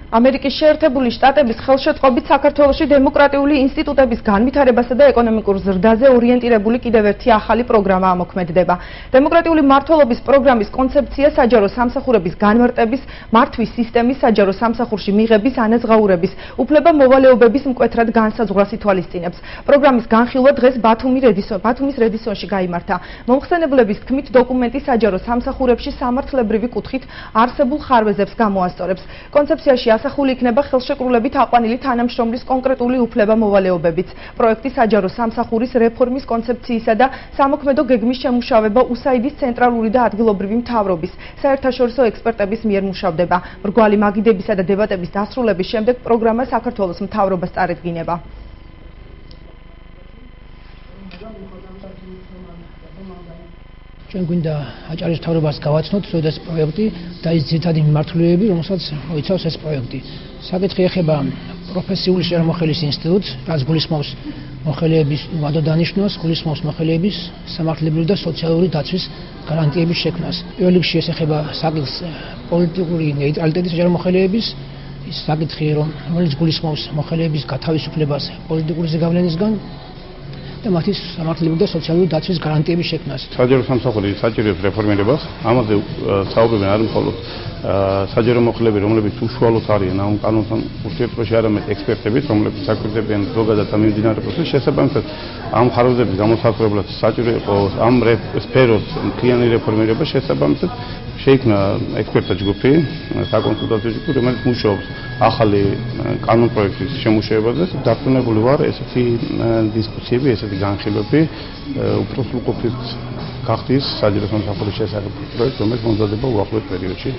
ამერიკის შეერთებული შტატების ხელშეწყობით საქართველოში დემოკრატიული ინსტიტუტების განვითარებასა და ეკონომიკურ ზრდაზე ორიენტირებული კიდევ ერთი ახალი პროგრამა ამოქმედდება. დემოკრატიული მმართველობის პროგრამის კონცეფცია საჯარო სამსახურების განმარტების, მართვის სისტემის, საჯარო სამსახურში მიღების, ანაზღაურების, უფლება-მოვალეობების მკვეთრად განსაზღვრას ითვალისწინებს. პროგრამის განხილვა დღეს ბათუმის რედისონში გაიმართა. მომხსენებლების თქმით, დოკუმენტი საჯარო სამსახურებში სამართლებრივი კუთხით არსებულ ხარვეზებს გამოასწორებს. კონცეფციაში ასახული იქნება ხელშეკრულებით აყვანილი თანამშრომლის კონკრეტული უფლება-მოვალეობებიც. პროექტი საჯარო სამსახურის რეფორმის კონცეფციისა და სამოქმედო გეგმის შემუშავება USAID-ის ცენტრალური და ადგილობრივი მთავრობის, საერთაშორისო ექსპერტების მიერ მუშავდება. მრგვალი მაგიდებისა და დებატების დასრულების შემდეგ პროგრამა საქართველოს მთავრობას წარედგინება. ჩვენ გვინდა აჭარის მთავრობას გავაცნოთ ეს პროექტი და ის ძირითადი მიმართულებები, რომელსაც მოიცავს ეს პროექტი. საკითხი ეხება პროფესიული შრომოხელის ინსტიტუტს, რაც გულისხმობს მოხელეების ვადოდანიშნვას, გულისხმობს მოხელეების სამართლებრივი და სოციალური დაცვის გარანტიების შექმნას. პირველ რიგში ეს ეხება საკითხს პოლიტიკური ნეიტრალიტეტის მოხელეების ის საკითხი, რომელიც გულისხმობს მოხელეების გათავისუფლებას პოლიტიკური ზეგავლენისგან და მათი სამართლებრივი და სოციალური დაცვის გარანტიების შექმნას. საჯარო სამსახური საჭიროებს რეფორმირებას. ამაზე საუბრობენ არ მხოლოდ საჯარო მოხელეები, რომლებიც უშუალოდ არიან ამ კანონთან ურთიერთობაში, არამედ ექსპერტებიც, რომლებიც აკვირდებიან ზოგადად ამ მიმდინარე პროცესს. შესაბამისად, ამ ხარვეზების გამოსახულებლად საჭირო იყო ამ სფეროს მთლიანი რეფორმირება. შესაბამისად, შეიქმნა ექსპერტთა ჯგუფი, საკონსულტაციო ჯგუფი, რომელიც მუშაობს ახალი კანონ პროექტის შემუშავებაზე. დარწმუნებული ვარ, ესეთი დისკუსიები, ესეთი განხილვები უფრო სრულყოფილად გახდის საჯარო სამსახურის შესახებ პროექტი, რომელიც მომზადება უახლოეს პერიოდში.